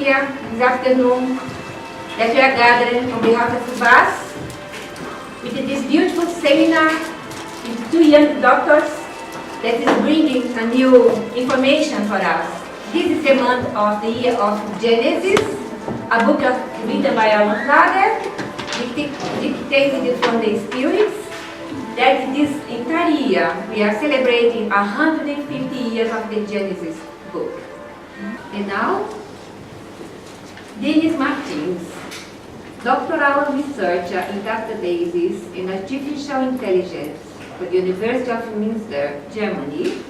here this afternoon that we are gathering on behalf of us with this beautiful seminar with two young doctors that is bringing a new information for us. This is the month of the year of Genesis, a book written by our father, dictated from the spirits. That this entire year we are celebrating 150 years of the Genesis book. And now, Denis Martins, doctoral researcher in databases and artificial intelligence for the University of Münster, Germany,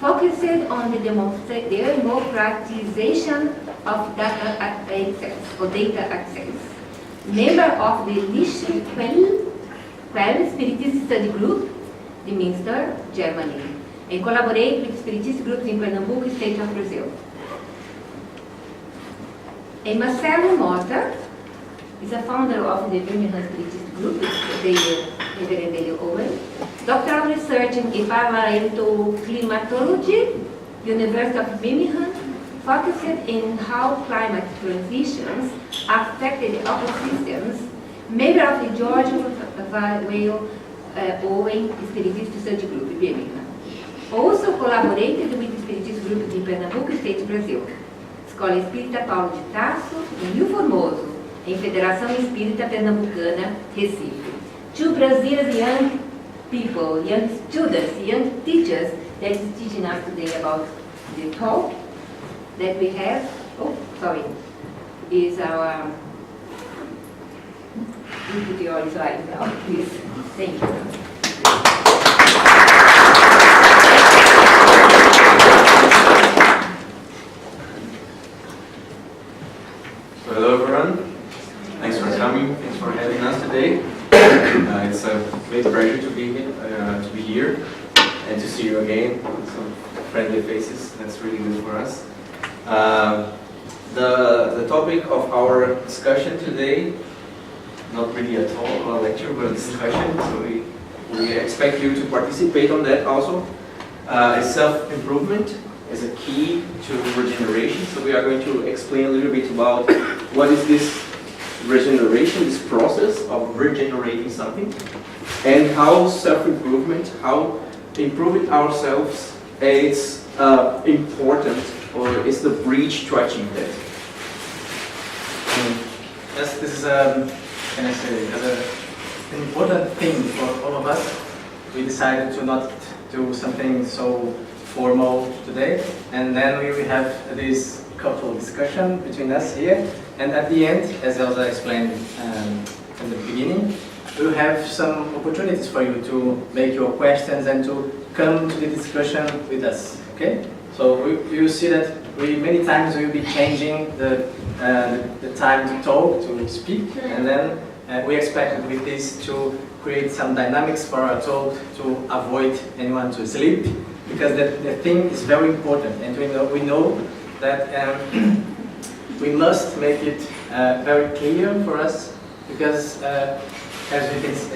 focused on the democratization of data access. Member of the Lichte Quelle Spiritist Study Group, de Münster, Germany, and collaborate with Spiritist groups in Pernambuco, State of Brazil. And Marcelo Motta is a founder of the Birmingham Spiritist group, the Reverend Denis Owen, doctoral research in paleoclimatology, University of Birmingham, focused in how climate transitions affected the ecosystems, member of the George Whale Owen Spiritist Study Group, Birmingham. Also collaborated with the Spiritist group in Pernambuco, State, Brazil. Escola Espírita Paulo de Tarso, em Rio Formoso, em Federação Espírita Pernambucana, Recife. Two Brazilian young people, young students, young teachers that is teaching us today about the talk that we have. Oh, sorry. Is our... You put your slide now, please. Thank you. Hello everyone, thanks for coming, thanks for having us today. It's a great pleasure to be here and to see you again, some friendly faces. That's really good for us. The topic of our discussion today, not really at all a lecture, but a discussion, so we expect you to participate on that also. Is self-improvement is a key to regeneration, so we are going to explain a little bit about what is this regeneration, this process of regenerating something, and how self-improvement, how improving ourselves is important, or is the bridge to achieve that. Yes, this is can I say, an important thing for all of us. We decided to not do something so formal today, and then we will have this couple discussion between us here, and at the end, as Elsa explained in the beginning, we will have some opportunities for you to make your questions and to come to the discussion with us, okay? So you will see that many times we will be changing the time to talk, to speak, and then we expect with this to create some dynamics for our talk to avoid anyone to sleep, because the thing is very important, and we know that we must make it very clear for us, because as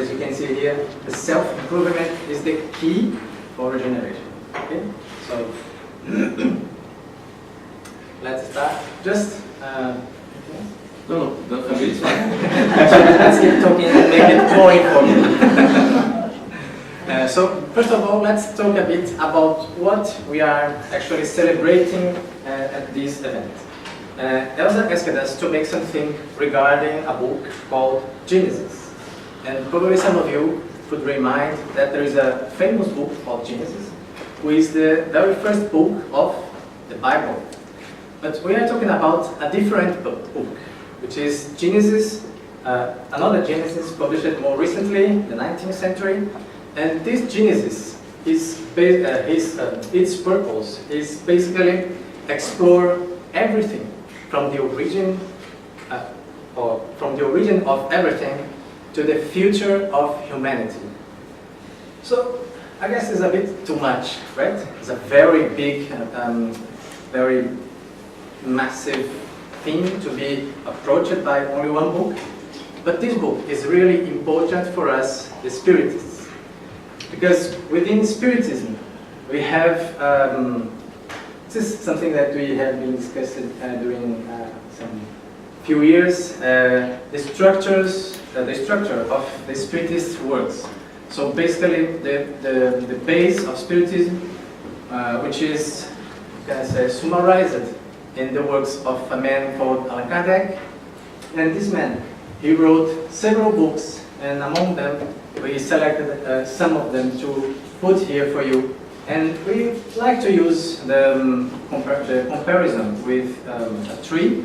you can see here, the self-improvement is the key for regeneration. Okay, so let's start. Just No, it's fine. let's keep talking and make it more important. So first of all, let's talk a bit about what we are actually celebrating at this event. Elsa asked us to make something regarding a book called Genesis. And probably some of you could remind that there is a famous book called Genesis, which is the very first book of the Bible. But we are talking about a different book, which is Genesis, another Genesis published more recently, in the 19th century. And this Genesis, its purpose is basically explore everything from the origin, of everything to the future of humanity. So I guess it's a bit too much, right? It's a very big, very massive thing to be approached by only one book. But this book is really important for us, the Spiritists, because within Spiritism we have this is something that we have been discussing during some few years, the structure of the Spiritist works. So basically, the base of Spiritism, which is, can I say, summarized in the works of a man called Allan Kardec. And this man, he wrote several books, and among them, we selected some of them to put here for you. And we like to use the comparison with a tree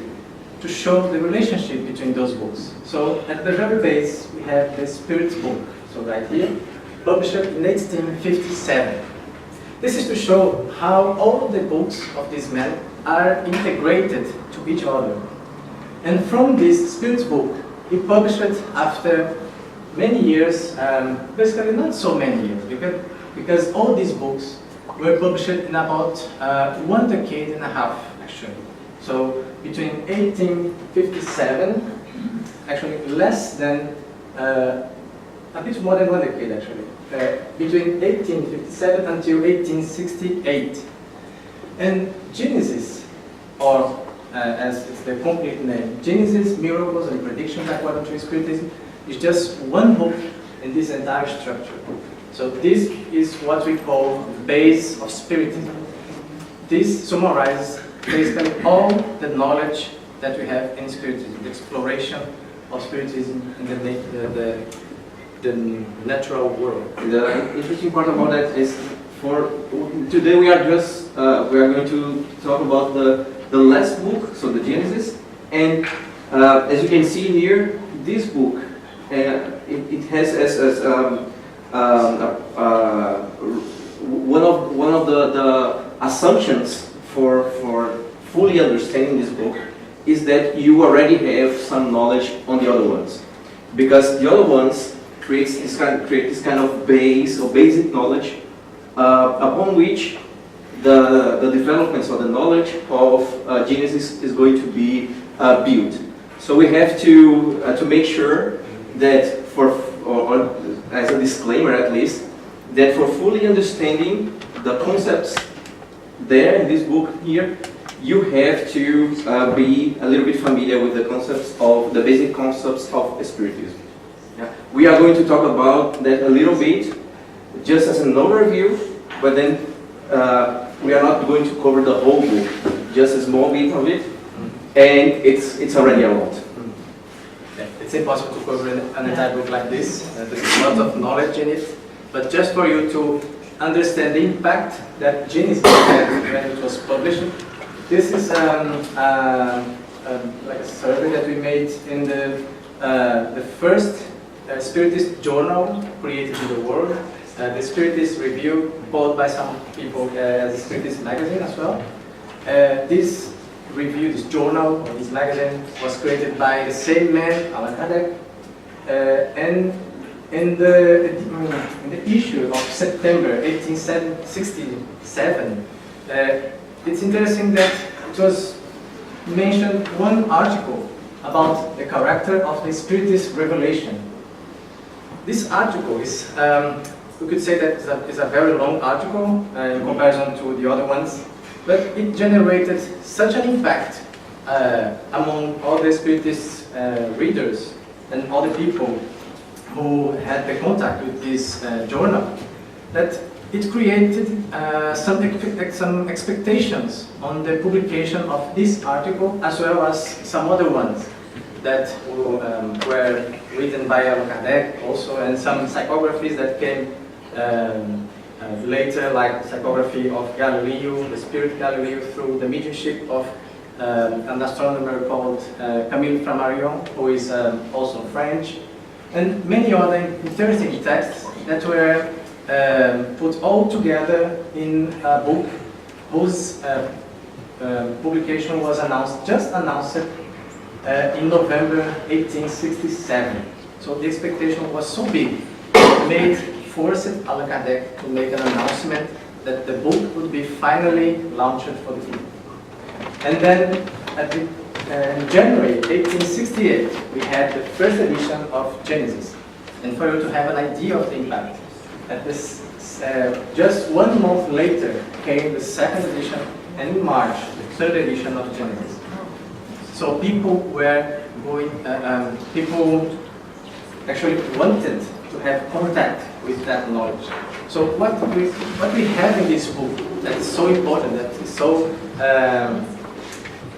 to show the relationship between those books. So at the very base, we have the Spirit book, so right here, published in 1857. This is to show how all the books of this man are integrated to each other. And from this Spirit book, he published it after many years, basically not so many years, because all these books were published in about 1 decade and a half, actually. So between 1857, actually less than, a bit more than 1 decade actually, between 1857 until 1868. And Genesis, or as it's the complete name, Genesis, Miracles and Predictions According to Spiritism, is just one book in this entire structure. So this is what we call the base of Spiritism. This summarizes basically all the knowledge that we have in Spiritism, the exploration of Spiritism in the natural world. The interesting part about that is, for today we are going to talk about the last book, so the Genesis, and as you can see here, this book it has as one of the assumptions for fully understanding this book is that you already have some knowledge on the other ones, because the other ones create this kind of base or basic knowledge upon which the developments or the knowledge of Genesis is going to be built. So we have to make sure that or as a disclaimer at least, that for fully understanding the concepts there in this book here, you have to be a little bit familiar with the concepts of the basic concepts of Spiritism. Yeah. We are going to talk about that a little bit, just as an overview, but then we are not going to cover the whole book, just a small bit of it, and it's already a lot. Yeah, it's impossible to cover an entire book like this. There's a lot of knowledge in it, but just for you to understand the impact that Genesis had when it was published, this is like a survey that we made in the first Spiritist Journal created in the world, the Spiritist Review, called by some people as the Spiritist Magazine as well. This review, this journal, or this magazine, was created by the same man, Allan Kardec, and in the issue of September 1867, it's interesting that it was mentioned one article about the character of the Spiritist revelation. This article is, we could say that it's a very long article in comparison to the other ones, but it generated such an impact among all the Spiritist readers and all the people who had the contact with this journal, that it created some expectations on the publication of this article, as well as some other ones that were written by Allan Kardec also, and some psychographies that came later, like the psychography of Galileo, the spirit Galileo, through the mediumship of an astronomer called Camille Flammarion, who is also French, and many other interesting texts that were put all together in a book whose publication was just announced in November 1867. So the expectation was so big, it forced Allan Kardec to make an announcement that the book would be finally launched for the people. And then in January 1868, we had the first edition of Genesis. And for you to have an idea of the impact, at this, just 1 month later came the second edition, and in March, the third edition of Genesis. So So people were going, people actually wanted to have contact with that knowledge. So what we have in this book that is so important, that is so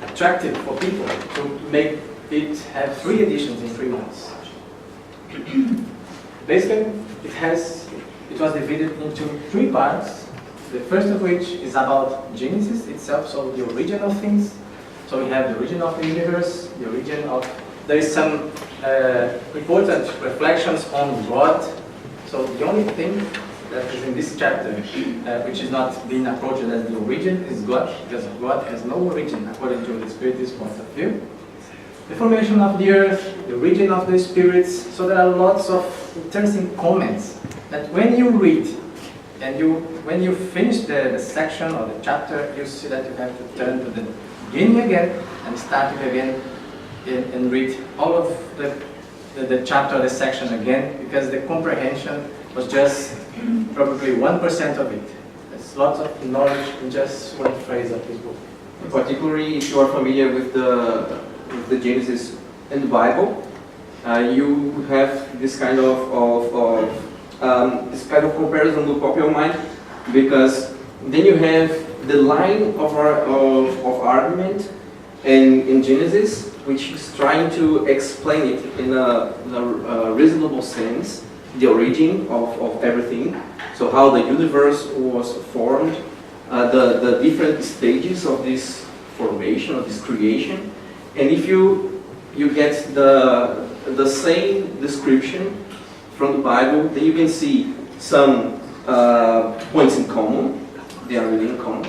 attractive for people to make it have 3 editions in 3 months. Basically, it was divided into 3 parts. The first of which is about Genesis itself, so the origin of things. So we have the origin of the universe, the origin of... There is some important reflections on God. So the only thing that is in this chapter, which is not being approached as the origin, is God, because God has no origin according to the Spiritist point of view. The formation of the earth, the origin of the spirits. So there are lots of interesting comments that when you read and when you finish the section or the chapter, you see that you have to turn to the beginning again and start it again and read all of the chapter or the section again, because the comprehension was just probably 1% of it. There's lots of knowledge in just one phrase of this book. Particularly if you are familiar with the Genesis and the Bible, you have this kind of comparison will pop your mind, because then you have the line of argument in Genesis, which is trying to explain it in a reasonable sense, the origin of everything, so how the universe was formed, the different stages of this formation, of this creation. And if you get the same description from the Bible, then you can see some points in common, they are really in common,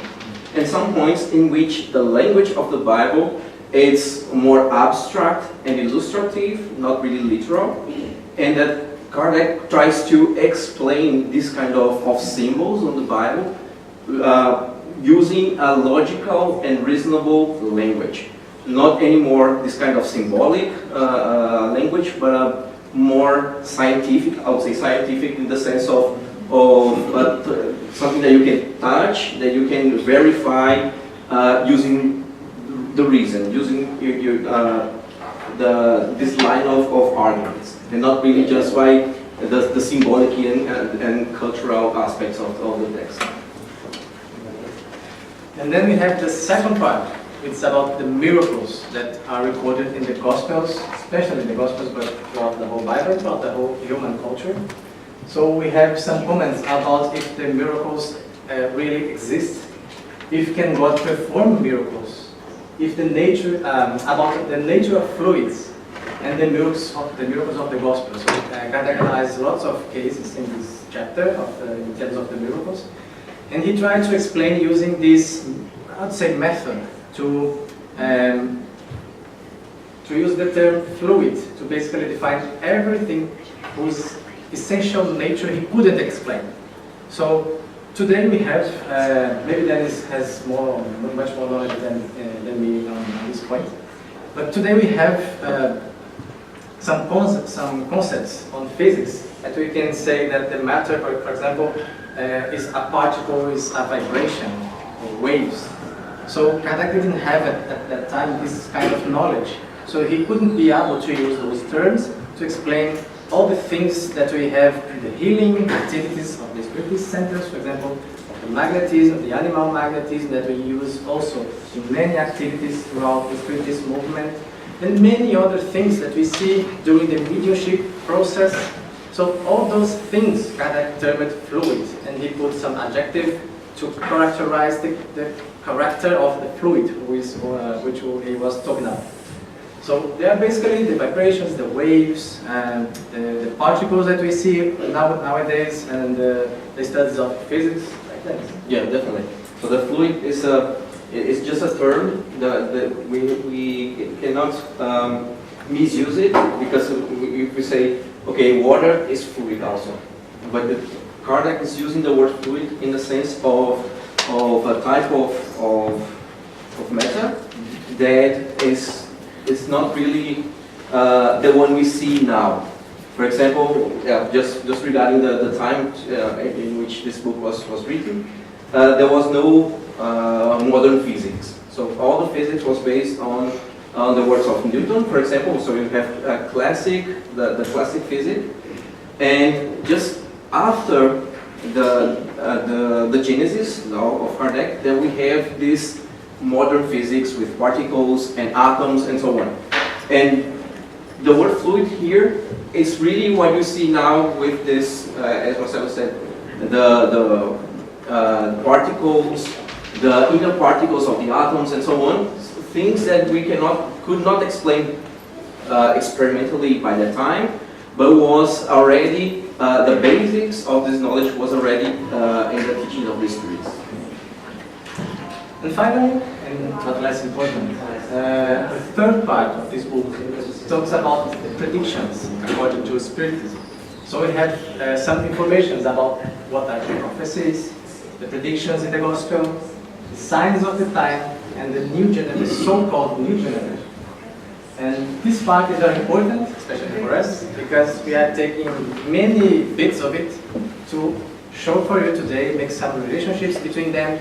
and some points in which the language of the Bible is more abstract and illustrative, not really literal, and that Kardec tries to explain this kind of symbols on the Bible using a logical and reasonable language. Not anymore this kind of symbolic language, but a more scientific, I would say scientific in the sense of something that you can touch, that you can verify using the reason, using this line of arguments, and not really just by the symbolic and cultural aspects of the text. And then we have the second part. It's about the miracles that are recorded in the Gospels, especially in the Gospels, but throughout the whole Bible, throughout the whole human culture. So we have some comments about if the miracles really exist, if can God perform miracles, if the nature about the nature of fluids and the miracles of the Gospel. So Kardec analyzed lots of cases in this chapter in terms of the miracles, and he tried to explain using this, I would say, method to use the term fluid to basically define everything whose essential nature he couldn't explain. So today we have, maybe Denis has much more knowledge than me on this point, but today we have some concepts on physics that we can say that the matter, for example, is a particle, is a vibration, or waves. So Kardec didn't have at that time this kind of knowledge, so he couldn't be able to use those terms to explain all the things that we have in the healing activities of the Spiritist centers, for example, of the magnetism, the animal magnetism that we use also in many activities throughout the Spiritist movement, and many other things that we see during the mediumship process. So all those things Kardec termed fluid, and he put some adjective to characterize the character of the fluid which he was talking about. So they are basically the vibrations, the waves, and the particles that we see nowadays, and the studies of physics, like that. Yeah, definitely. So the fluid is just a term that we cannot misuse it, because if we say, okay, water is fluid also, but Kardec is using the word fluid in the sense of a type of matter that is not really the one we see now. For example, just regarding the time in which this book was written, there was no modern physics. So all the physics was based on on the works of Newton, for example. So you have the classic physics, and just after the Genesis law of Kardec, then we have this modern physics with particles and atoms and so on. And the word fluid here is really what you see now with this, as Marcelo said, the particles, the inner particles of the atoms and so on, things that we could not explain experimentally by that time, but was already, the basics of this knowledge was already in the teaching of the Spirits. And finally, and not less important, the third part of this book talks about the predictions according to Spiritism. So we have some information about what are the prophecies, the predictions in the Gospel, the signs of the time, and the new generation, so-called new generation. And this part is very important, especially for us, because we are taking many bits of it to show for you today, make some relationships between them,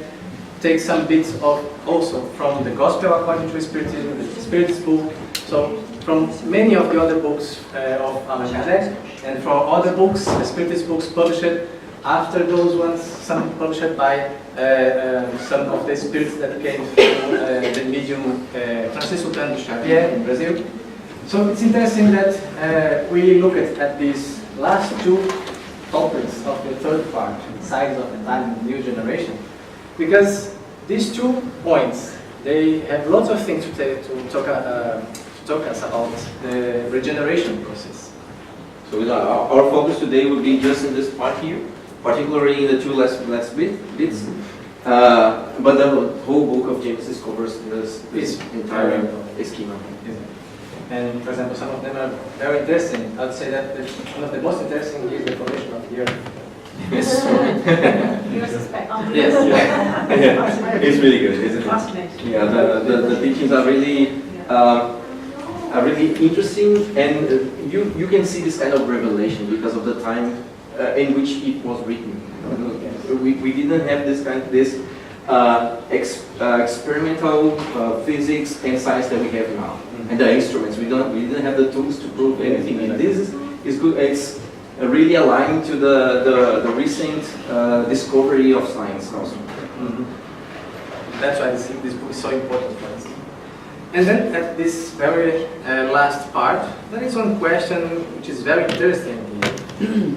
take some bits of also from the Gospel according to Spiritism, the Spiritist book, so from many of the other books of Allan Kardec, and from other books, the Spiritist books published after those ones, some published by some of the spirits that came from the medium Francisco Xavier in Brazil. So it's interesting that we look at these last two topics of the third part, signs of the time and new generation, because these 2 points, they have lots of things to talk us about the regeneration process. So our focus today will be just in this part here, particularly in the 2 last bits. But the whole book of Genesis covers this entire schema. And for example, some of them are very interesting. I would say that one of the most interesting is the formation of the earth. Yes. Yes. Yeah. It's really good, isn't it? Yeah, the teachings are really interesting, and you can see this kind of revelation because of the time in which it was written. We didn't have this experimental physics and science that we have now, and the instruments. We didn't have the tools to prove anything. And this is good. It's really aligned to the recent discovery of science also. That's why this book is so important for us. And then at this very last part, there is one question which is very interesting here.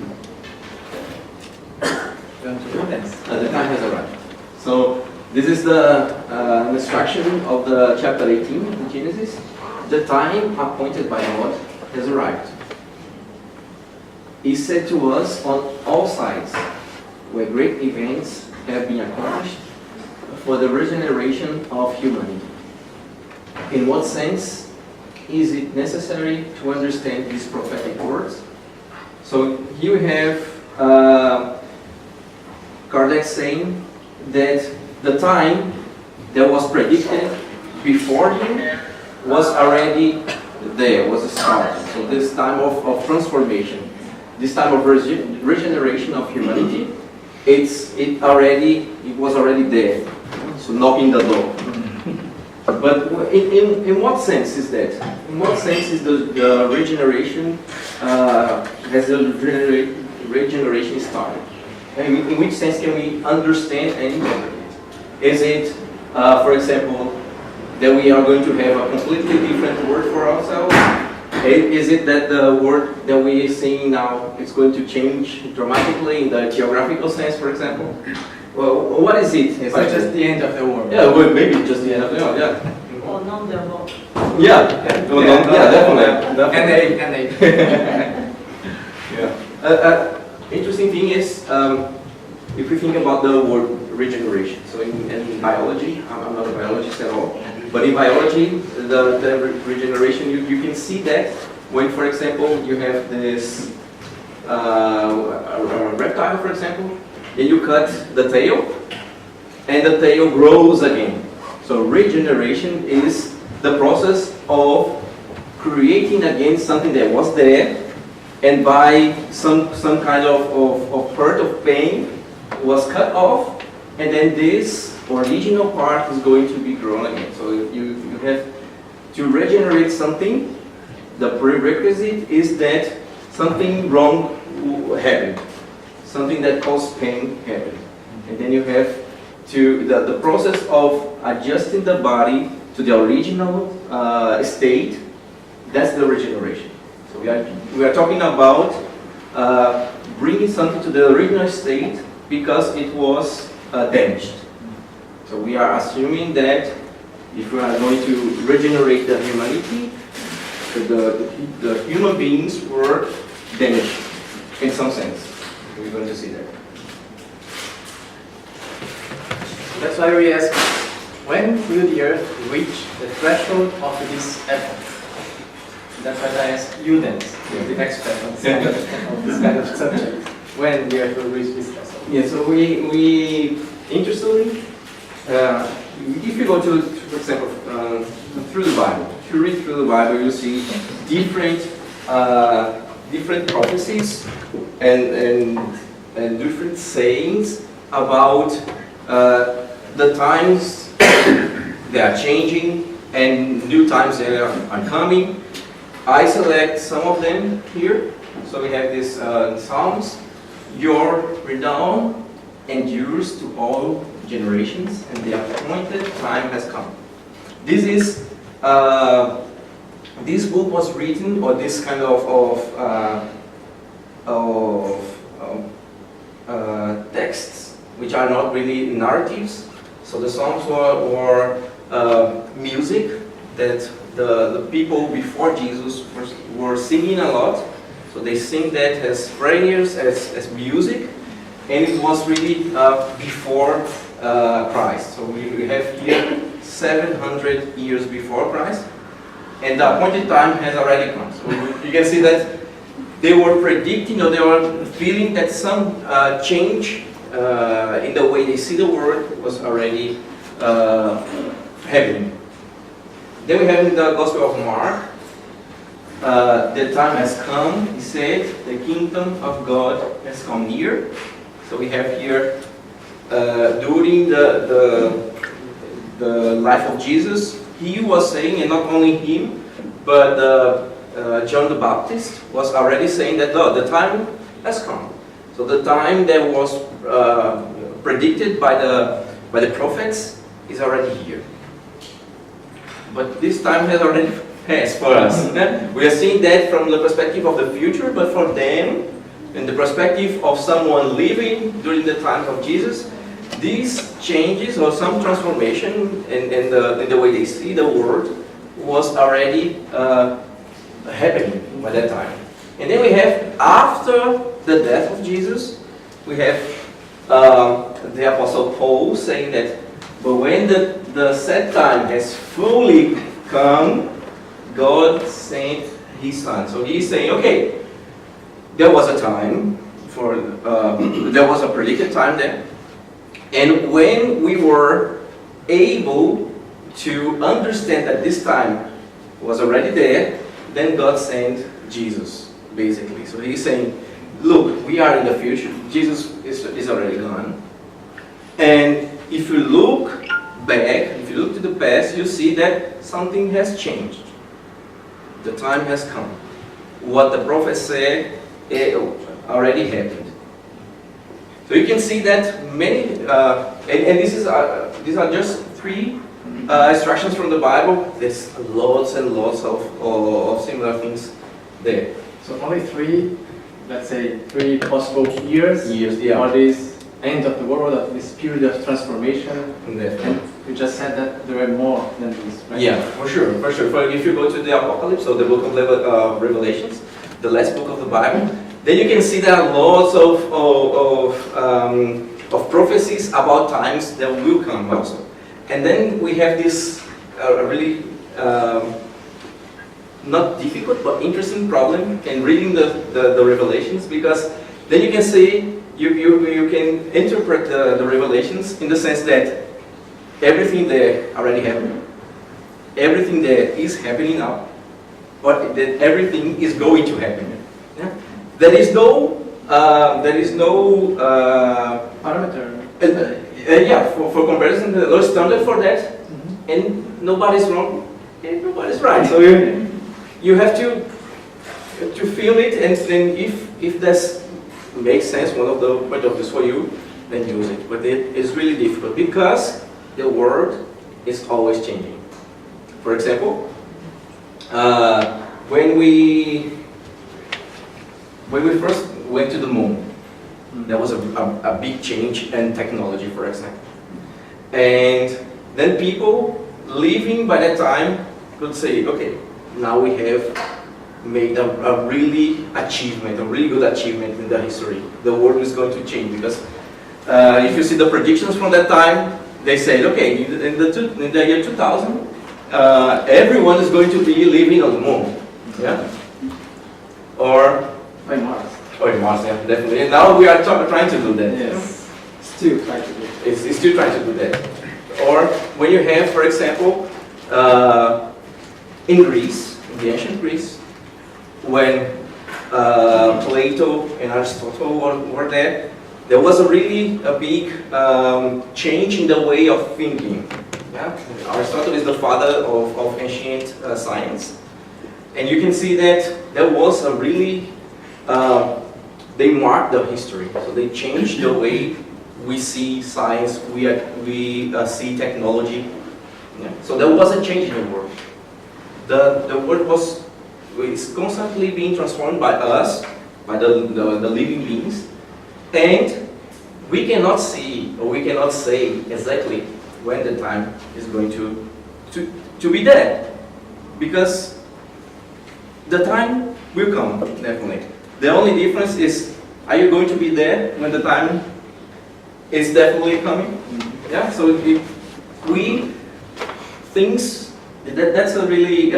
The time has arrived. So this is the instruction of the chapter 18 in Genesis. The time appointed by God has arrived. He said to us on all sides, where great events have been accomplished for the regeneration of humanity. In what sense is it necessary to understand these prophetic words? So here we have Kardec saying that the time that was predicted before him was already there, was started. So this time of transformation, this time of regeneration of humanity, it was already there. So knocking the door. But in what sense is that? In what sense is the regeneration, has the regeneration started? In which sense can we understand and interpret it? Is it, for example, that we are going to have a completely different word for ourselves? Is it that the word that we are seeing now is going to change dramatically in the geographical sense, for example? Well, what is it? It's like just the end of the world. Yeah, well, maybe just the end of the world, yeah. Or non-developed. Yeah, definitely. And Yeah. Interesting thing is, if we think about the word regeneration, so in biology, I'm not a biologist at all, but in biology, the regeneration, you can see that when, for example, you have this a reptile, for example, and you cut the tail, and the tail grows again. So regeneration is the process of creating again something that was there, and by some kind of hurt of pain was cut off, and then this original part is going to be grown again. So you have to regenerate something, the prerequisite is that something wrong happened, something that caused pain happened. And then you have to, the process of adjusting the body to the original state, that's the regeneration. So we are talking about bringing something to the original state because it was damaged. So we are assuming that if we are going to regenerate the humanity, the human beings were damaged in some sense. We're going to see that. That's why we ask, when will the earth reach the threshold of this effort? That's why I ask you, Denis, the expert on this kind of subject. When the earth will reach this threshold? Yeah, so we interestingly, if you go to, for example, through the Bible, if you read through the Bible, you see different different prophecies and different sayings about the times they are changing and new times that are coming. I select some of them here. So we have this Psalms. Your renown endures to all generations, and the appointed time has come. This is this book was written, or this kind of texts, which are not really narratives. So the Psalms were music that the people before Jesus were singing a lot. So they sing that as prayers, as music, and it was really before Christ. So we have here 700 years before Christ, and the appointed time has already come. So you can see that they were predicting, or they were feeling that some change in the way they see the world was already happening. Then we have in the Gospel of Mark, the time has come, he said, the kingdom of God has come near. So we have here, during the life of Jesus, he was saying, and not only him, but John the Baptist was already saying that the time has come. So the time that was predicted by the prophets is already here. But this time has already passed for us. We are seeing that from the perspective of the future, but for them, in the perspective of someone living during the times of Jesus, these changes or some transformation in the way they see the world was already happening by that time. And then we have, after the death of Jesus, we have the Apostle Paul saying that, but when the set time has fully come, God sent His Son. So He's saying, okay, there was a time for, there was a predicted time there, and when we were able to understand that this time was already there, then God sent Jesus, basically. So He's saying, look, we are in the future. Jesus is already gone. And if you look back, if you look to the past, you see that something has changed. The time has come. What the prophet said already happened. So you can see that many, and these are just three instructions from the Bible. There's lots and lots of similar things there. So only three, let's say, three possible years, yeah. or this end of the world, of this period of transformation. And you just said that there are more than this, right? yeah, for sure. If you go to the Apocalypse, or the book of Revelations, the last book of the Bible, then you can see there are lots of prophecies about times that will come also. And then we have this really not difficult but interesting problem in reading the Revelations, because then you can see, you can interpret the Revelations in the sense that everything there already happened, everything there is happening now, but that everything is going to happen. Yeah? There is no Parameter. yeah, for comparison, there's no standard for that, and nobody's wrong. okay, nobody's right. So you have to feel it, and then if that makes sense, one of the point of views for you, then use it. But it is really difficult because the world is always changing. For example, when we first went to the moon, there was a big change in technology, for example. And then people living by that time could say, okay, now we have made a really good achievement in the history. The world is going to change because if you see the predictions from that time, they said, okay, in the year 2000, everyone is going to be living on the moon. Yeah? Or By Mars. or in Mars, yeah, definitely. And now we are trying to do that. Yes. Still trying to do it. It's still trying to do that. Or when you have, for example, in Greece, in the ancient Greece, when Plato and Aristotle were there was a really big change in the way of thinking. Yeah? Aristotle is the father of ancient science. And you can see that there was a really, they marked the history. So they changed the way we see science, we see technology. Yeah? So there was a change in the world. The world is constantly being transformed by us, by the living beings. And we cannot see, or we cannot say exactly when the time is going to be there. Because the time will come, definitely. The only difference is, are you going to be there when the time is definitely coming? Yeah, so if we things, that's a really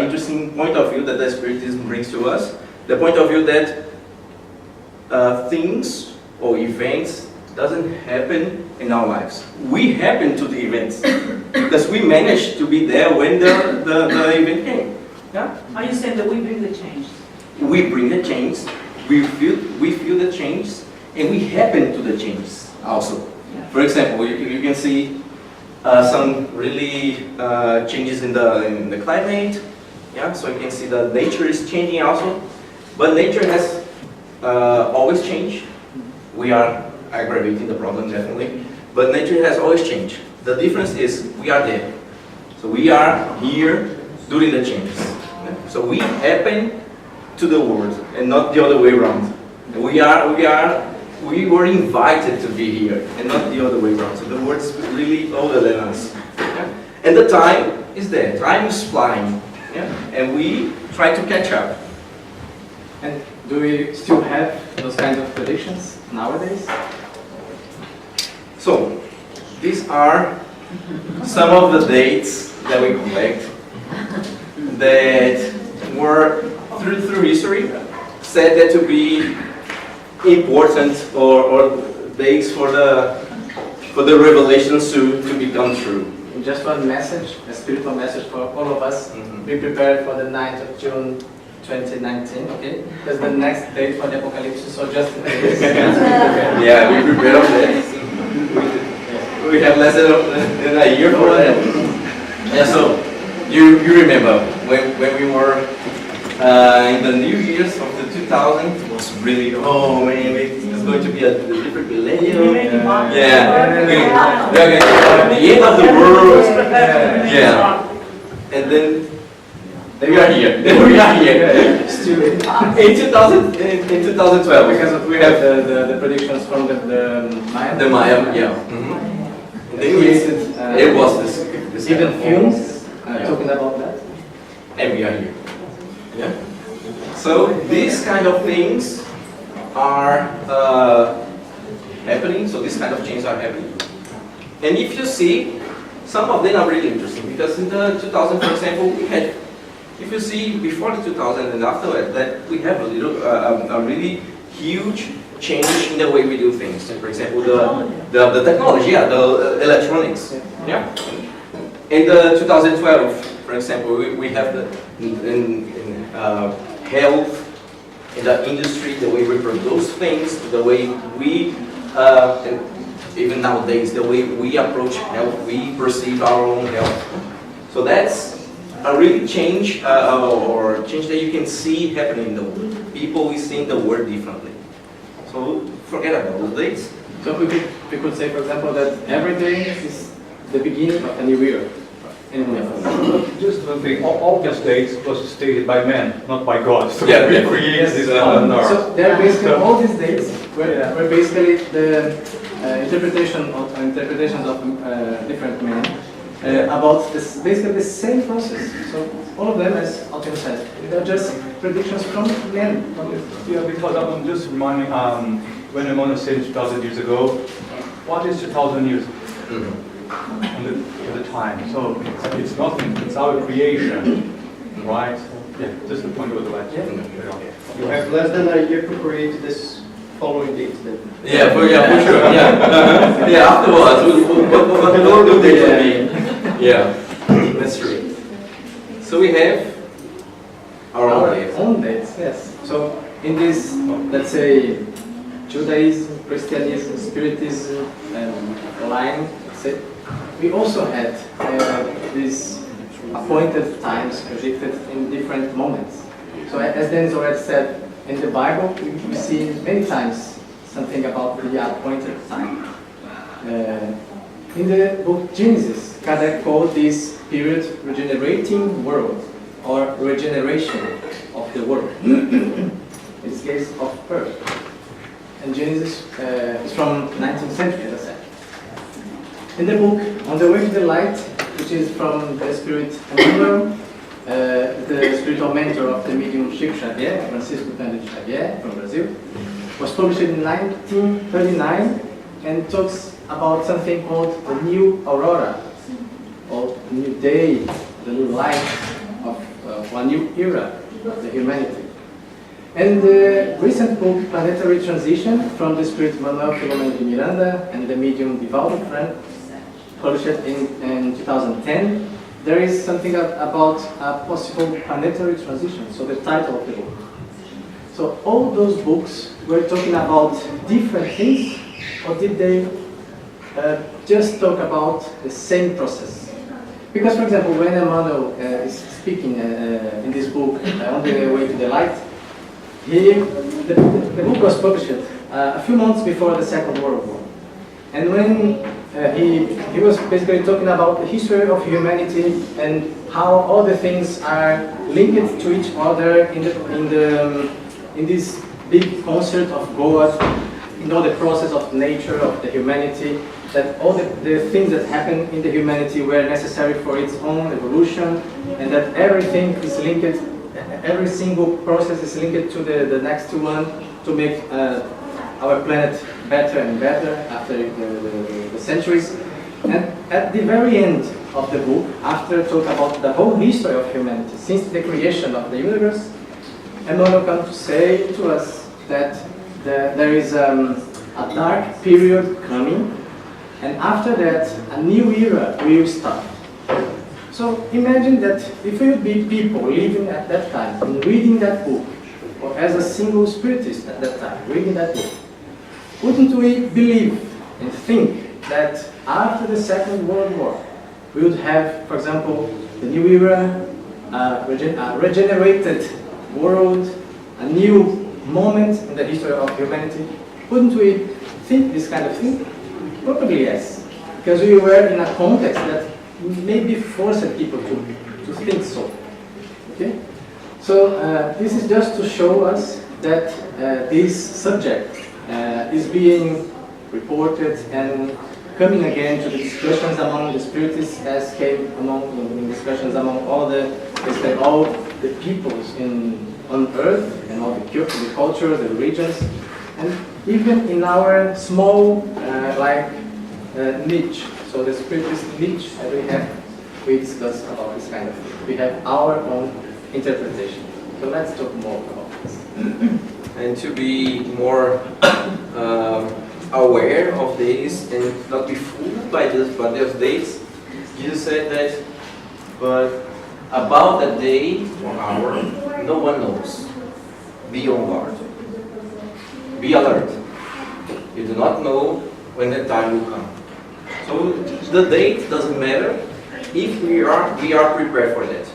interesting point of view that the Spiritism brings to us. The point of view that things or events doesn't happen in our lives. We happen to the events because we managed to be there when the event came. Yeah? Are you saying that we bring the change? We bring the change, we feel the change, and we happen to the change also. Yeah. For example, you can see some really changes in the climate. Yeah, so you can see that nature is changing also, but nature has always changed. We are aggravating the problem definitely, but nature has always changed. The difference is we are there, so we are here during the changes. Yeah? So we happen to the world and not the other way around. We were invited to be here and not the other way around. So the world is really older than us. Yeah? And the time is there. Time is flying. Yeah? And we try to catch up. And do we still have those kinds of predictions nowadays? So these are some of the dates that we collect that were through history said that to be important or dates for the revelations to become true. Just one message, a spiritual message for all of us. Be prepared for the 9th of June 2019, okay? That's the next date for the apocalypse, so just in case. Yeah, we prepare on that. We have less than a year for that. Yeah, so you remember when we were in the New Year's of the 2000, it was really, oh man, it's going to be a different millennium. Yeah, we're going to the end of the world. Yeah, and then we are here. Then we are here. Still, In 2012, because we have the predictions from the Maya. The Maya, yeah. And then it was this Even kind of films yeah. talking about that. And we are here. Yeah. So these kind of things are happening. So these kind of changes are happening. And if you see, some of them are really interesting because in the 2000, for example, we had. If you see before the 2000 and after that, we have a really huge change in the way we do things. For example, the technology, yeah, the electronics. Yeah. In the 2012, for example, we have the health, in the industry, the way we produce things, the way we, and even nowadays, the way we approach health, we perceive our own health. So that's a really change or change that you can see happening in the world. People is seeing the world differently. So forget about those dates. So we could say, for example, that every day is the beginning of a new year. Just one thing, all these dates was stated by men, not by God. So Yeah, we yeah. created this So they're basically all these dates were basically the interpretations of different men about this, basically the same process. So all of them, as Alton said, they're just predictions from men. Yeah, because I'm just reminding, when Motta said 2,000 years ago, what is 2,000 years? The time. So it's nothing, it's our creation, right? Yeah, just the point of the lecture. You have less than a year to create this following date then. Yeah, for sure. Yeah, yeah. Afterwards, what do they for me? Yeah, that's true. So we have our own dates. Own dates, yes. So in this, let's say, Judaism, Christianism, Spiritism, and line, say, we also had these appointed times predicted in different moments. So as Denis already said, in the Bible we see many times something about the appointed time. In the book Genesis, Kardec called this period regenerating world, or regeneration of the world. In this case of Earth. And Genesis is from 19th century, as I said. In the book On the Way to the Light, which is from the Spirit Journal, the spiritual mentor of the medium Chico Xavier, Francisco Cândido Xavier from Brazil, was published in 1939 and talks about something called the new aurora, or new day, the new light of one new era of the humanity. And the recent book, Planetary Transition, from the Spirit Manuel Filomeno de Miranda and the medium Divaldo Franco, published in 2010, there is something about a possible planetary transition, so the title of the book. So all those books were talking about different things, or did they just talk about the same process? Because, for example, when Emmanuel is speaking in this book, On the Way to the Light, the book was published a few months before the Second World War. And when he was basically talking about the history of humanity and how all the things are linked to each other in this big concert of God, in all the process of nature of the humanity, that all the things that happen in the humanity were necessary for its own evolution, and that everything is linked, every single process is linked to the next one to make our planet better and better after the centuries. And at the very end of the book, after talking about the whole history of humanity since the creation of the universe, Emmanuel comes to say to us that there is a dark period coming, and after that a new era will start. So imagine that if we would be people living at that time and reading that book, or as a single spiritist at that time reading that book, wouldn't we believe and think that after the Second World War we would have, for example, the new era, a regenerated world, a new moment in the history of humanity? Wouldn't we think this kind of thing? Probably yes, because we were in a context that maybe forced people to think so. Okay? So this is just to show us that this subject is being reported and coming again to the discussions among the spiritists, as came in discussions among all the peoples on Earth, and all the culture, the religions, and even in our small niche. So the spiritist niche that we discuss about this kind of thing. We have our own interpretation. So let's talk more about this. And to be more aware of this and not be fooled by those dates, Jesus said that, but about that day or hour, no one knows. Be on guard. Be alert. You do not know when the time will come. So the date doesn't matter if we are prepared for that.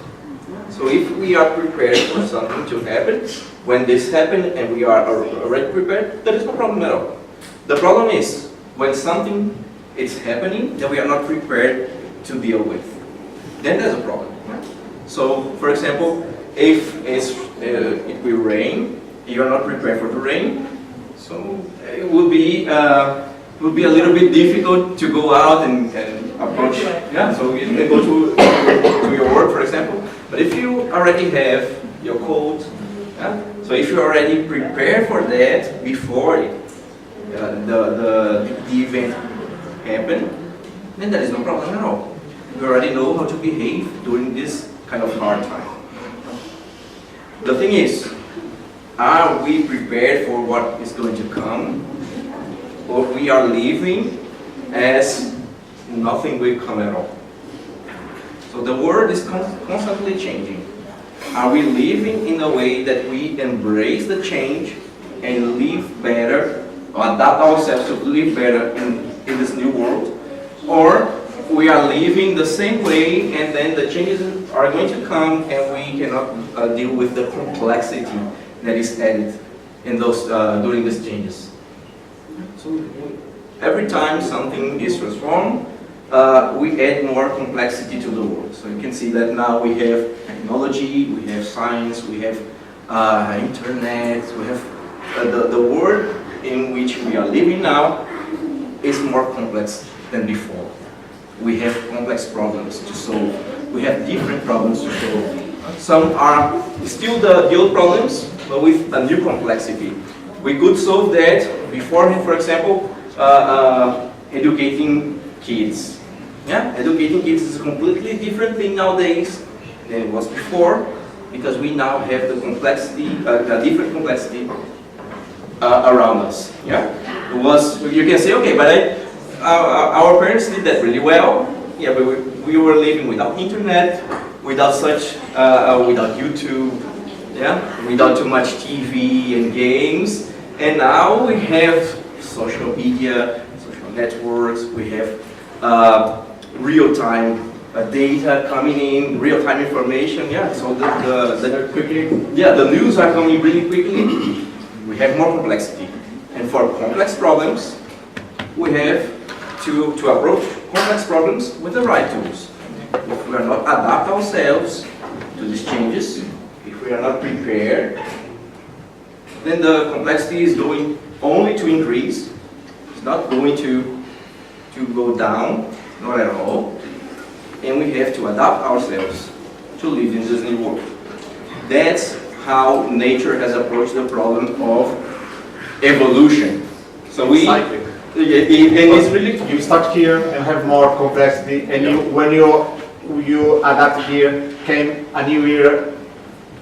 So if we are prepared for something to happen, when this happens and we are already prepared, there is no problem at all. The problem is when something is happening that we are not prepared to deal with. Then there's a problem. So, for example, if it will rain, you are not prepared for the rain, so it will be a little bit difficult to go out and approach. Yeah, so you can go to your work, for example. But if you already have your coat, so if you already prepare for that before the event happened, then there is no problem at all. You already know how to behave during this kind of hard time. The thing is, are we prepared for what is going to come? Or we are living as nothing will come at all? So the world is constantly changing. Are we living in a way that we embrace the change and live better, or adapt ourselves to live better in this new world? Or we are living the same way and then the changes are going to come and we cannot deal with the complexity that is added in those during these changes. So every time something is transformed, we add more complexity to the world. So you can see that now we have technology, we have science, we have internet, we have the world in which we are living now is more complex than before. We have complex problems to solve. We have different problems to solve. Some are still the old problems, but with a new complexity. We could solve that beforehand, for example, educating kids. Yeah, educating kids is a completely different thing nowadays than it was before, because we now have the complexity, a different complexity around us. Yeah, it was. You can say, okay, but our parents did that really well. Yeah, but we were living without internet, without such, without YouTube, yeah, without too much TV and games. And now we have social media, social networks. We have real-time data coming in, real-time information. Yeah, so the news are coming really quickly. We have more complexity, and for complex problems, we have to approach complex problems with the right tools. If we are not adapt ourselves to these changes, if we are not prepared, then the complexity is going only to increase. It's not going to go down, not at all. And we have to adapt ourselves to live in this new world. That's how nature has approached the problem of evolution. So we. Cycling. And it's really, You start here and have more complexity, and when you adapt here, came a new era.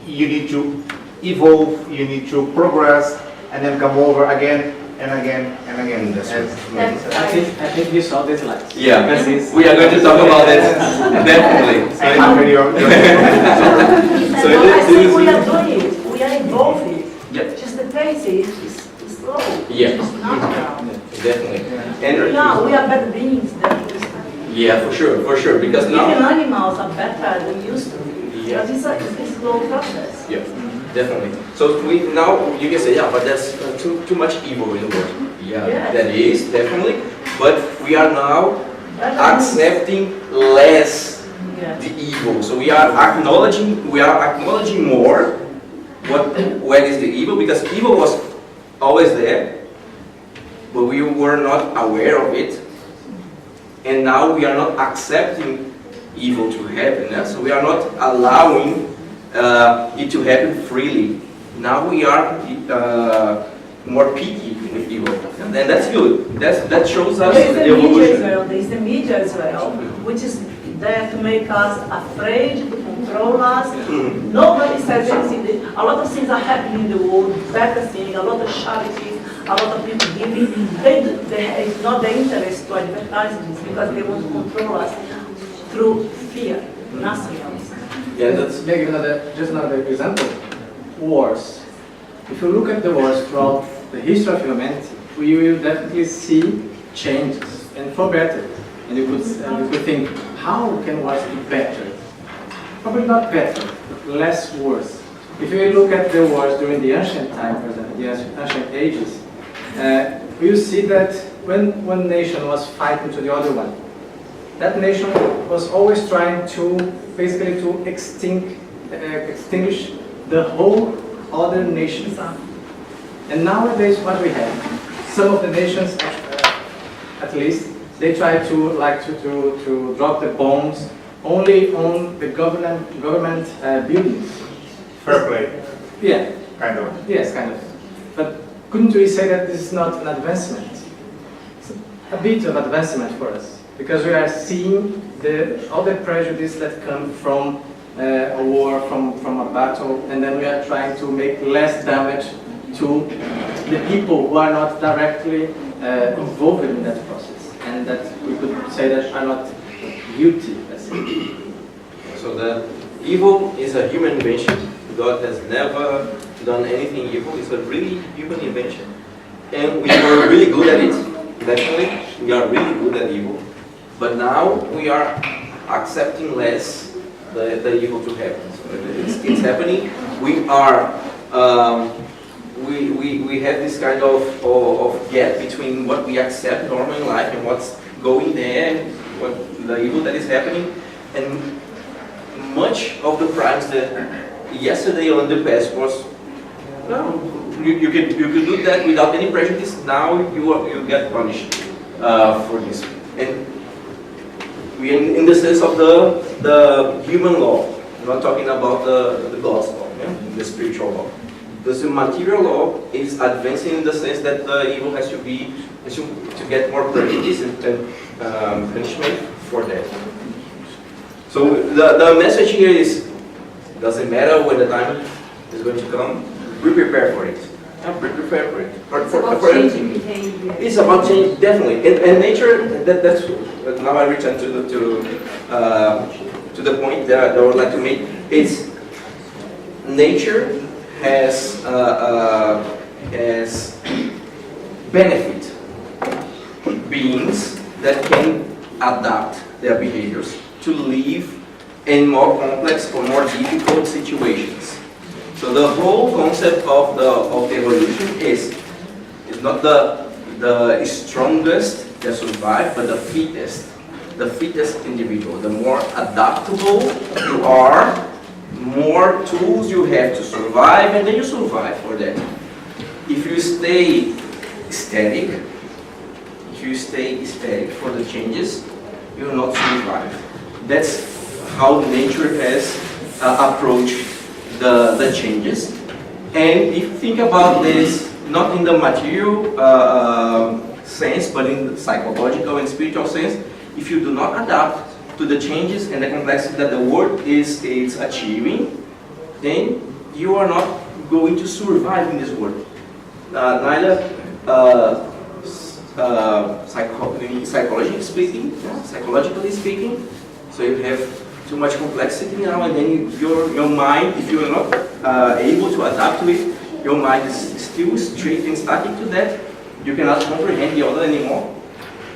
You need to evolve, you need to progress, and then come over again and again and again. I think you saw this slide. yeah, This is- we are going to talk about it definitely. And how many are- So I this think is- we are doing it, we are evolving. Yeah. Just the pace is slow. Yeah. It's natural. Definitely. And Yeah, we are better beings than we used to be. yeah, for sure. Because Even now, animals are better than we used to be. Yeah. Because it's a slow process. yeah, definitely. So we now you can say, yeah, but that's too much evil in the world. Yeah, Yes. that is definitely. But we are now Better accepting less beings. Yeah. the evil. So we are acknowledging more what is the evil, because evil was always there, but we were not aware of it. And now we are not accepting evil to happen. Yeah? So we are not allowing it to happen freely. Now we are more picky with evil, and that's good. That shows us There is the the media as evolution. well, there is the media as well, which is there to make us afraid, to control us. Mhm. Nobody says anything. A lot of things are happening in the world, better things, a lot of charities, a lot of people giving. It's not their interest to advertise this because they want to control us through fear, nothing else. Yeah, Let's make just another example. Wars. If you look at the wars throughout the history of humanity, we will definitely see changes, and for better. And you could think, how can wars be better? Probably not better, less wars. If you look at the wars during the ancient time, for example, the ancient ages, you see that when one nation was fighting to the other one, that nation was always trying to basically to extinguish the whole other nation. And nowadays, what we have, some of the nations, at least, they try to drop the bombs only on the government buildings. Fair play, Yeah. kind of. Yes, kind of. But couldn't we say that this is not an advancement? It's a bit of advancement for us, because we are seeing all the prejudice that come from a war, from a battle, and then we are trying to make less damage to the people who are not directly involved in that process, and that we could say that are not guilty, let's say. So the evil is a human invention. God has never done anything evil. It's a really human invention. And we were really good at it. Naturally, we are really good at evil. But now we are accepting less the evil to happen. So it's happening. We are we have this kind of gap between what we accept normally in life and what's going there, and what the evil that is happening. And much of the crimes that yesterday or in the past was, no, you can do that without any prejudice. Now you get punished for this. And we in the sense of the human law, I'm not talking about the God's law, yeah? The spiritual law. Because the material law is advancing in the sense that the evil has to get more prejudice and punishment for that. So the message here is, doesn't matter when the time is going to come, be prepared for it. Be prepared for it. For changing behavior. It's about change, definitely. And nature, that's now I return to the point that I would like to make. It's nature has benefit beings that can adapt their behaviors to live in more complex or more difficult situations. So the whole concept of evolution is not the strongest that survive, but the fittest individual. The more adaptable you are, more tools you have to survive, and then you survive for that. If you stay static for the changes, you will not survive. That's how nature has approached the changes. And if you think about this, not in the material sense, but in the psychological and spiritual sense, if you do not adapt to the changes and the complexity that the world is achieving, then you are not going to survive in this world. Neither psychologically speaking, so you have too much complexity now, and then your mind, if you are not able to adapt to it, your mind is still straight and static to that. You cannot comprehend the other anymore.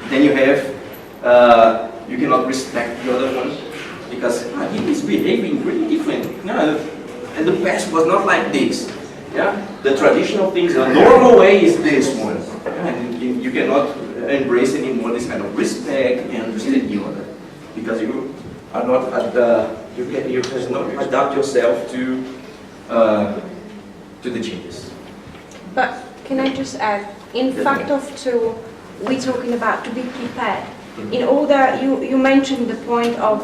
Then you have you cannot respect the other one because he is behaving really different. Yeah, and the past was not like this. Yeah, the traditional things, the normal way is this one. Yeah? And you cannot embrace anymore this kind of respect and understand the other because you are not at you cannot adapt yourself to the changes. But can I just add, in fact of two, we're talking about to be prepared. In order, you mentioned the point of,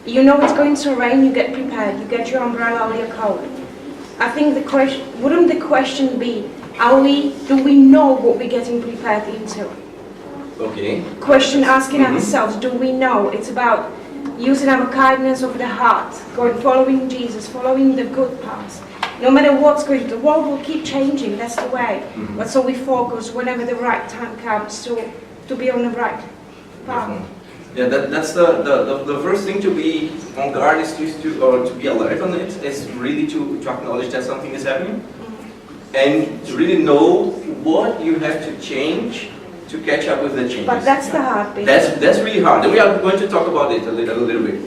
you know it's going to rain, you get prepared, you get your umbrella or your coat. I think wouldn't the question be, do we know what we're getting prepared into? Okay. Question asking ourselves, do we know? It's about using our kindness of the heart, following Jesus, following the good path. No matter what's going on, the world will keep changing, that's the way. But so we focus whenever the right time comes to be on the right path. Yeah, that's the first thing to be on guard is to be alert on it. Is really to acknowledge that something is happening, and to really know what you have to change to catch up with the changes. But that's the hard bit. That's really hard, and we are going to talk about it a little bit.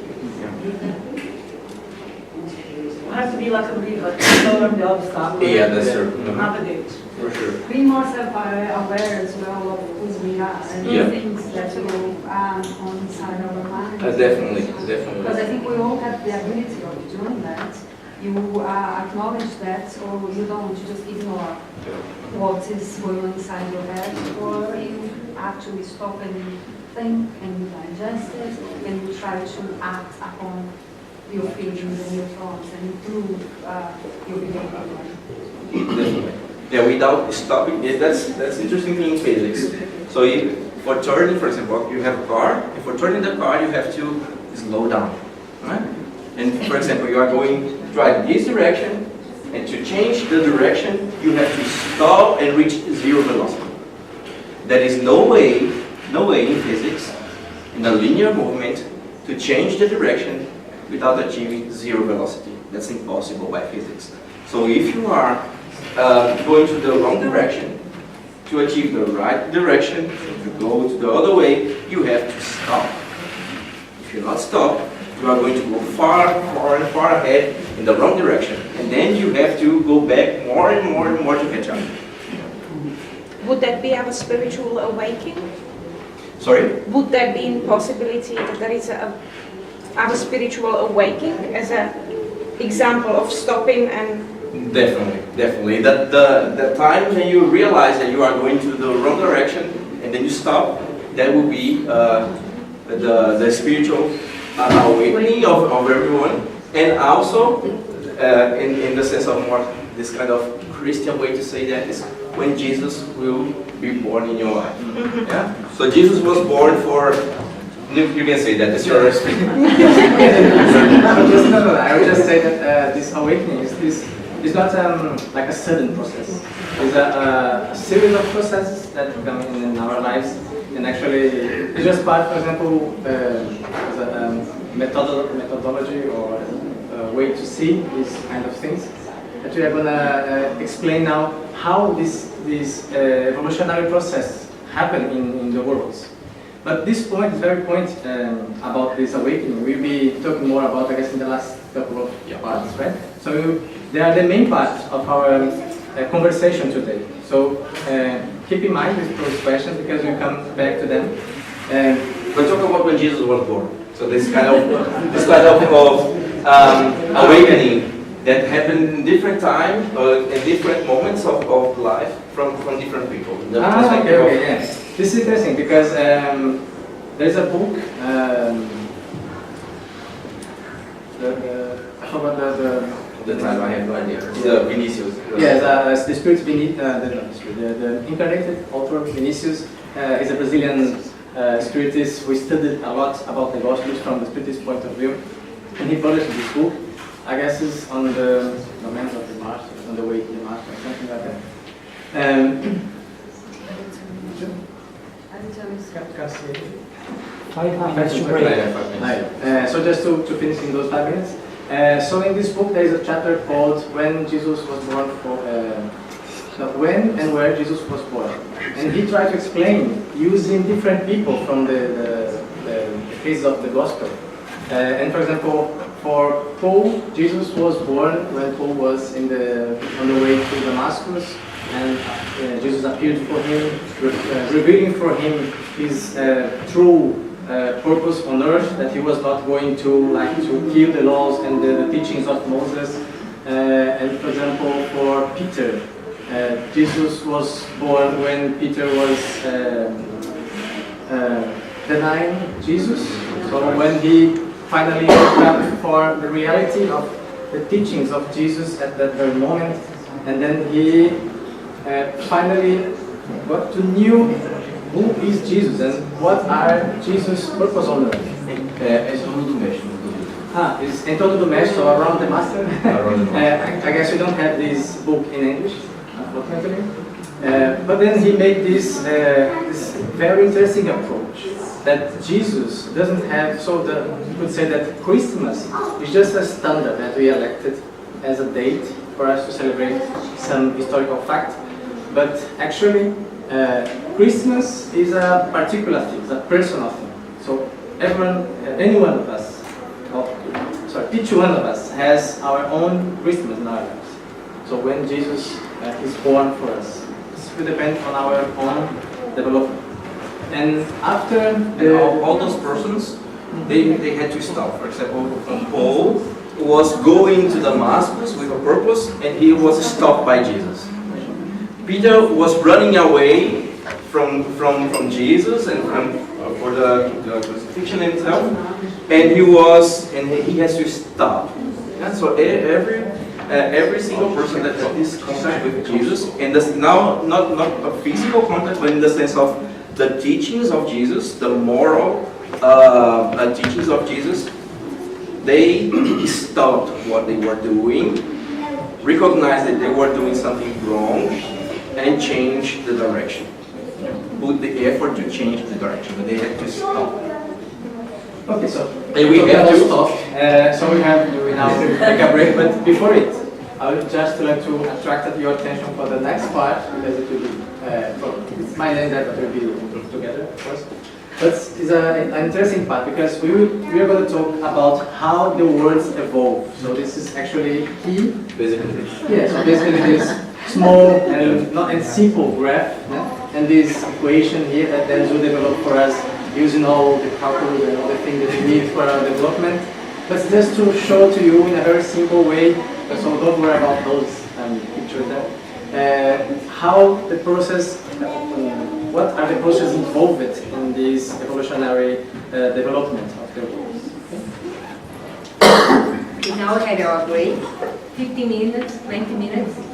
You have to be like a river to learn the obstacle. Yeah, that's true. Navigate. For sure. We must have aware as well of who we are and Yeah. the things that go on inside our minds. Definitely, Because definitely. I think we all have the ability of doing that. You acknowledge that, or you don't, you just ignore what is going on inside your head, or you actually stop and think and you digest it, and you try to act upon your feelings and your thoughts and improve your behavior. Definitely. Yeah, without stopping, yeah, that's interesting thing in physics. So for turning, for example, you have a car, and for turning the car, you have to slow down, right? And for example, you are going to drive this direction, and to change the direction, you have to stop and reach zero velocity. There is no way in physics, in a linear movement, to change the direction without achieving zero velocity. That's impossible by physics. So if you are going to the wrong direction, to achieve the right direction, to go to the other way, you have to stop. If you not stop, you are going to go far ahead in the wrong direction. And then you have to go back more and more to catch up. Would that be our spiritual awakening? Sorry? Would there be a possibility that there is our spiritual awakening as an example of stopping and... Definitely. That the time when you realize that you are going to the wrong direction and then you stop, that will be the spiritual awakening of everyone, and also in the sense of more this kind of Christian way to say that is when Jesus will be born in your life. Yeah. So Jesus was born for. You can say that. It's your I would just say that this awakening is not like a sudden process. It's a series of processes that come in our lives, and actually it's just part, for example, as a methodology or a way to see these kind of things. That we are gonna explain now how this evolutionary process happened in the world. But this point is very point about this awakening. We'll be talking more about, I guess, in the last couple of parts, right? So they are the main part of our conversation today. So keep in mind those questions because we come back to them. We're talking about when Jesus was born. So this kind of awakening that happened in different times or in different moments of life from different people. Okay, yeah. This is interesting because there's a book. I forgot The title, I have no idea. It's Vinicius. Yes, the Spirit the incarnated author Vinicius is a Brazilian spiritist who studied a lot about the Gospels from the Spiritist point of view, and he published this book. I guess it's on the Lament of the March, on the way to the March, or something like that. So just to finish in those 5 minutes. So in this book there is a chapter called When Jesus Was Born, when and where Jesus was born. And he tried to explain using different people from the cases of the gospel. And for example, for Paul, Jesus was born when Paul was on the way to Damascus, and Jesus appeared for him, revealing for him his true purpose on earth, that he was not going to kill the laws and the teachings of Moses. And for example, for Peter, Jesus was born when Peter was denying Jesus. So when he finally woke up for the reality of the teachings of Jesus at that very moment, and then he finally got to know who is Jesus and what are Jesus' purpose on earth. It's todo do México. It's in todo do México, so around the master. I guess we don't have this book in English, unfortunately. But then he made this very interesting approach that Jesus doesn't have. So you could say that Christmas is just a standard that we elected as a date for us to celebrate some historical fact. But actually, Christmas is a particular thing, it's a personal thing. So each one of us has our own Christmas in our lives. So when Jesus is born for us, this will depend on our own development. And after And all those persons, they had to stop. For example, Paul was going to Damascus with a purpose, and he was stopped by Jesus. Peter was running away from Jesus and for the crucifixion itself, and he has to stop. And so every single person that had this contact with Jesus, and this now not a physical contact, but in the sense of the teachings of Jesus, the moral teachings of Jesus, they stopped what they were doing, recognized that they were doing something wrong, and changed the direction. Put the effort to change the direction, but they had to stop. Okay, so And we have to stop. So we now take a break, but before it, I would just like to attract your attention for the next part, because it will be, it's my name that will be together, of course. But it's an interesting part, because we are going to talk about how the words evolve. So this is actually key. basically this. Yeah, so basically this small and simple graph, and this equation here that then will develop for us using all the calculus and all the things that we need for our development. But just to show to you in a very simple way, so don't worry about those pictures there, how the process, what are the processes involved in this evolutionary development of the words. We now had our break, 50 minutes, 20 minutes.